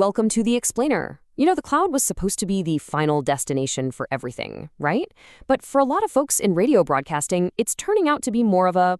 welcome to the explainer. The cloud was supposed to be the final destination for everything, right? But for a lot of folks in radio broadcasting, it's turning out to be more of a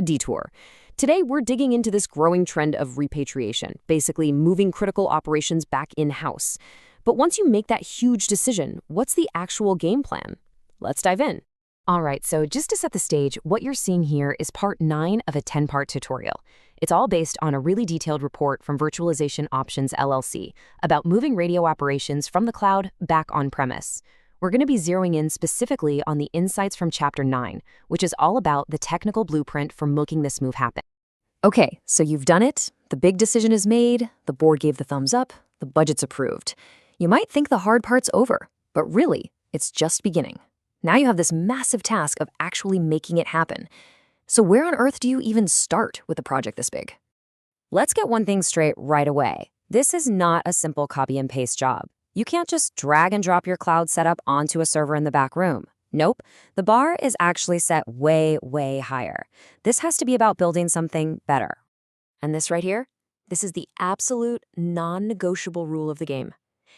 detour. Today, we're digging into this growing trend of repatriation, basically moving critical operations back in-house. But once you make that huge decision, what's the actual game plan? Let's dive in. All right, so just to set the stage, what you're seeing here is part 9 of a 10-part tutorial. It's all based on a really detailed report from Virtualization Options LLC about moving radio operations from the cloud back on-premise. We're going to be zeroing in specifically on the insights from Chapter 9, which is all about the technical blueprint for making this move happen. Okay, so you've done it. The big decision is made. The board gave the thumbs up. The budget's approved. You might think the hard part's over, but really, it's just beginning. Now you have this massive task of actually making it happen. So where on earth do you even start with a project this big? Let's get one thing straight right away. This is not a simple copy and paste job. You can't just drag and drop your cloud setup onto a server in the back room. Nope, the bar is actually set way, way higher. This has to be about building something better. And this right here, this is the absolute non-negotiable rule of the game.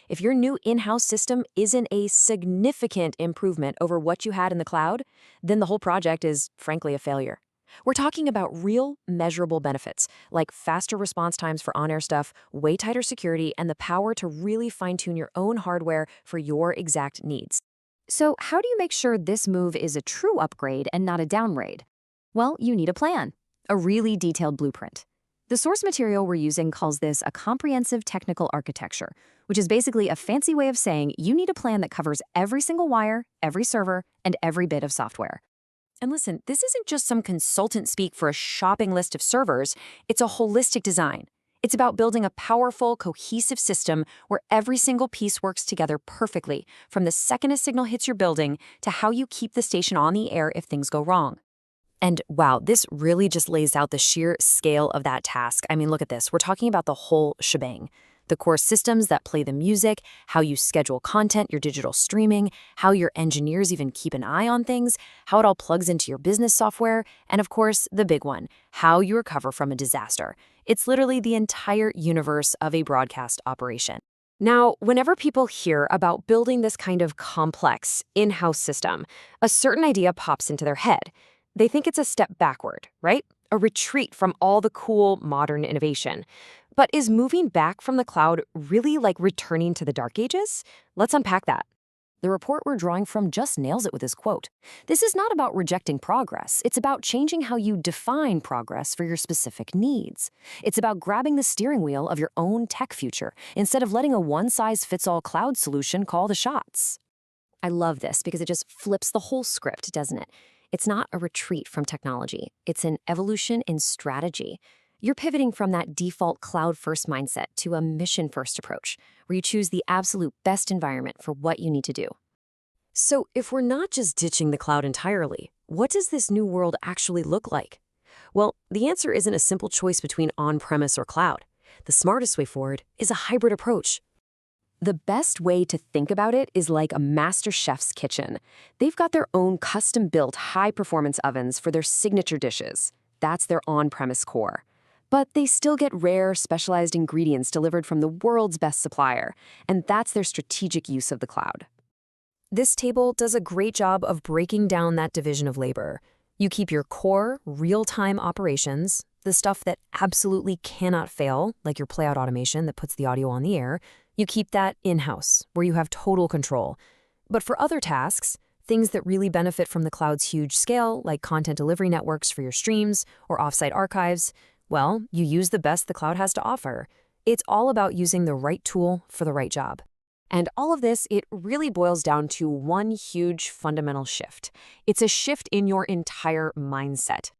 If your new in-house system isn't a significant improvement over what you had in the cloud, then the whole project is, frankly, a failure. We're talking about real, measurable benefits, like faster response times for on-air stuff, way tighter security, and the power to really fine-tune your own hardware for your exact needs. So how do you make sure this move is a true upgrade and not a downgrade? Well, you need a plan, a really detailed blueprint. The source material we're using calls this a comprehensive technical architecture, which is basically a fancy way of saying you need a plan that covers every single wire, every server, and every bit of software. And listen, this isn't just some consultant speak for a shopping list of servers. It's a holistic design. It's about building a powerful, cohesive system where every single piece works together perfectly, from the second a signal hits your building to how you keep the station on the air if things go wrong. And wow, this really just lays out the sheer scale of that task. I mean, look at this. We're talking about the whole shebang. The core systems that play the music, how you schedule content, your digital streaming, how your engineers even keep an eye on things, how it all plugs into your business software, and of course, the big one, how you recover from a disaster. It's literally the entire universe of a broadcast operation. Now, whenever people hear about building this kind of complex in-house system, a certain idea pops into their head. They think it's a step backward, right? A retreat from all the cool modern innovation. But is moving back from the cloud really like returning to the dark ages? Let's unpack that. The report we're drawing from just nails it with this quote. This is not about rejecting progress. It's about changing how you define progress for your specific needs. It's about grabbing the steering wheel of your own tech future instead of letting a one-size-fits-all cloud solution call the shots. I love this because it just flips the whole script, doesn't it? It's not a retreat from technology. It's an evolution in strategy. You're pivoting from that default cloud-first mindset to a mission-first approach, where you choose the absolute best environment for what you need to do. So if we're not just ditching the cloud entirely, what does this new world actually look like? Well, the answer isn't a simple choice between on-premise or cloud. The smartest way forward is a hybrid approach. The best way to think about it is like a master chef's kitchen. They've got their own custom-built high-performance ovens for their signature dishes. That's their on-premise core. But they still get rare, specialized ingredients delivered from the world's best supplier, and that's their strategic use of the cloud. This table does a great job of breaking down that division of labor. You keep your core, real-time operations, the stuff that absolutely cannot fail, like your playout automation that puts the audio on the air. You keep that in-house, where you have total control. But for other tasks, things that really benefit from the cloud's huge scale, like content delivery networks for your streams or offsite archives, well, you use the best the cloud has to offer. It's all about using the right tool for the right job. And all of this, it really boils down to one huge fundamental shift. It's a shift in your entire mindset.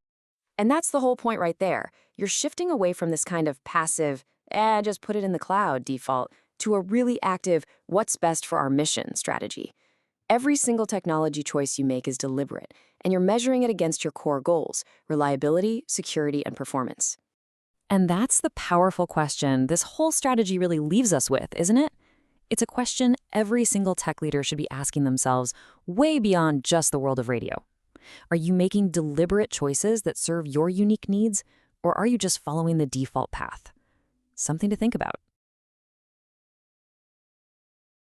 And that's the whole point right there. You're shifting away from this kind of passive, just put it in the cloud default, to a really active, what's best for our mission strategy. Every single technology choice you make is deliberate, and you're measuring it against your core goals, reliability, security, and performance. And that's the powerful question this whole strategy really leaves us with, isn't it? It's a question every single tech leader should be asking themselves way beyond just the world of radio. Are you making deliberate choices that serve your unique needs, or are you just following the default path? Something to think about.